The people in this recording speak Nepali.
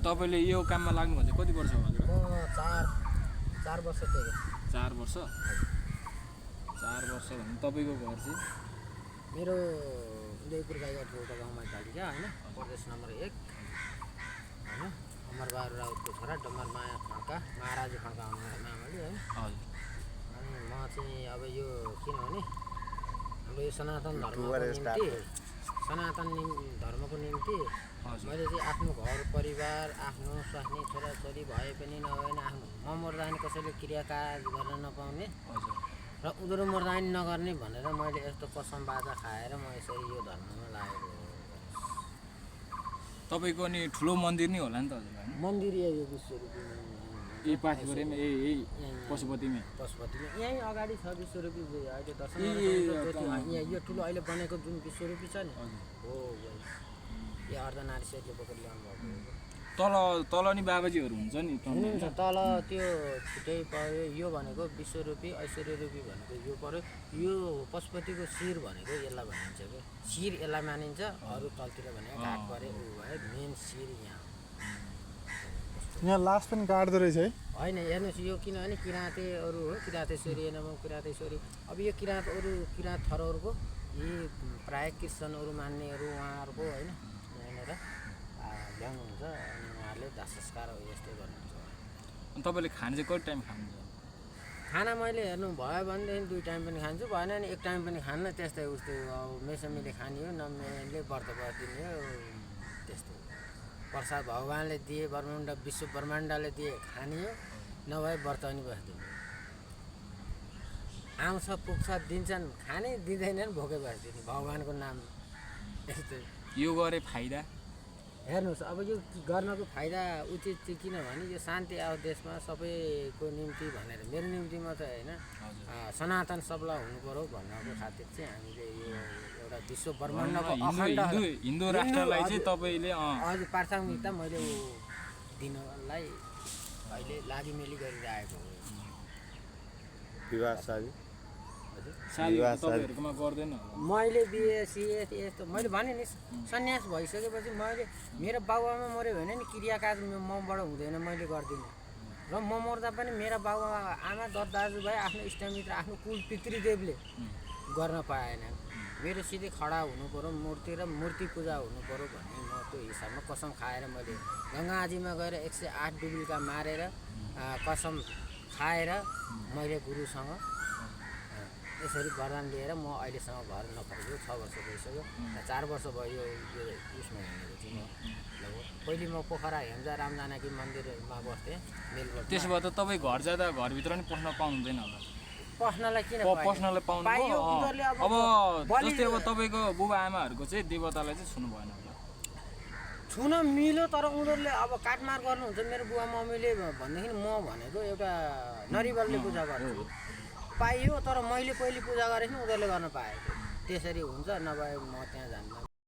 तपाईले यो काममा लाग्नु भने कति वर्ष भयो हजुर? म 4 वर्ष थियो। 4 वर्ष? 4 वर्ष भने तपाईको घर चाहिँ मेरो उदयपुर गाईघाट एउटा गाउँपालिका हैन, प्रदेश नम्बर 1 हैन। अमरबहादुर राउतको छोरा डम्बरमाया खड्का, महाराज खड्का मामाले हैन। हजुर। अनि म चाहिँ अब यो किनभने हाम्रो यो सनातन धर्मको निम्ति मैले चाहिँ आफ्नो घर परिवार, आफ्नो स्वास्नी छोराछोरी भए पनि नभए पनि आफ्नो म मर्दा पनि कसैले क्रियाकाज गर्न नपाउने र उनीहरू मर्दा पनि नगर्ने भनेर मैले यस्तो कसम बाजा खाएर म यसरी यो धर्ममा लागेको हो। तपाईको नि ठुलो मन्दिर नै होला नि त हजुर हैन? मन्दिर यो विश्वरूपी यही पाथीभरिमा यही पशुपतिमै यहीँ अगाडि छ विश्वरूपी अहिले दर्शन यहाँ यो ठुलो अहिले बनेको जुन विश्वरूपी छ नि हो यो अर्धनारीशले बोकेर ल्याउनु भएको। तल नि बाबाजीहरू हुन्छ नि हुनुहुन्छ तल त्यो छुट्टै पर्यो। यो भनेको विश्वरूपी ऐश्वर्यरूपी भनेको यो पर्यो। यो पशुपतिको शिर भनेको यसलाई भनिन्छ क्या, शिर यसलाई मानिन्छ। अरू तलतिर भनेको काठ परे ऊ भयो, मेन शिर यहाँ लास्ट पनि काट्दो रहेछ है? होइन हेर्नुहोस् यो किनभने किराँतेहरू हो, किराँतेश्वरी नभए किराँतेश्वरी। अब यो किराँत किराँत थरहरूको यी प्रायः क्रिस्चियनहरू मान्नेहरू उहाँहरूको होइन यहाँनिर ल्याउनुहुन्छ अनि उहाँहरूले दाह संस्कार यस्तै गर्नुहुन्छ। अनि तपाईँले खाना चाहिँ कति टाइम खानुहुन्छ? खाना मैले हेर्नु भयो भनेदेखि 2 टाइम पनि खान्छु, भएन भने 1 टाइम पनि खान्न। त्यस्तै उस्तै अब मेसमीले खाने हो, नमेले व्रत बस्दिने हो, त्यस्तै प्रसाद भगवान्ले दिए, विश्व ब्रह्माण्डले दिए खाने हो, नभए व्रत पनि बस्दिने। आउँछ पुग्छ दिन्छन् खाने, दिँदैनन् भोकै बस्दिने भगवान्को नाम। यस्तै यो गरे फाइदा हेर्नुहोस् अब यो गर्नको फाइदा उचित चाहिँ किनभने यो शान्ति आओ देशमा सबैको निम्ति भनेर, मेरो निम्ति मात्रै होइन सनातन सबला हुनु पर्यो भन्नको खातिर चाहिँ हामीले यो एउटा विश्व ब्रह्माण्डको हिन्दू राष्ट्रलाई चाहिँ तपाईँले हजुर प्राथमिकता मैले दिनलाई अहिले लागिमेली गरिरहेको हो। विवाह शादी तपाईँहरूकोमा गर्दैन? मैले बिहे सिए यस्तो मैले भने नि सन्यास भइसकेपछि मैले मेरो बाबुआमा मऱ्यो भने नि क्रियाकाज मबाट हुँदैन, मैले गर्दिनँ। र म मर्दा पनि मेरा बाबुआमा दाजुभाइ आफ्नो इष्टमित्र आफ्नो कुल पितृदेवले गर्न पाएन। मेरो सिधै खडा हुनु पऱ्यो, मूर्ति पूजा हुनु पऱ्यो भन्ने म त्यो हिसाबमा कसम खाएर मैले गङ्गाजीमा गएर 108 डुबुल्का मारेर कसम खाएर मैले गुरुसँग यसरी वरदान लिएर म अहिलेसम्म घर नफर्केको 6 वर्ष भइसक्यो। 4 वर्ष भयो यो उसमा हिँडेको चाहिँ म लगभग। पहिले म पोखरा हेम्जा रामजानकी मन्दिरमा बस्थेँ मेलबोर्ड। त्यसो भए त तपाईँ घर जाँदा घरभित्र नि पस्न पाउनुहुँदैन होला? पस्नलाई किन पस्नलाई पाउनु अब जस्तै अब तपाईँको बुबा आमाहरूको चाहिँ देवतालाई चाहिँ छुनु भएन होला? छुन मिल्यो तर उनीहरूले अब काटमार गर्नुहुन्छ मेरो बुवा मम्मीले भनेदेखि म भनेको एउटा नरिवलले पूजा गर्छु पाइयो, तर मैले पहिले पूजा गरेँ उनीहरूले गर्न पाएको। त्यसरी हुन्छ, नभए म त्यहाँ जान्न।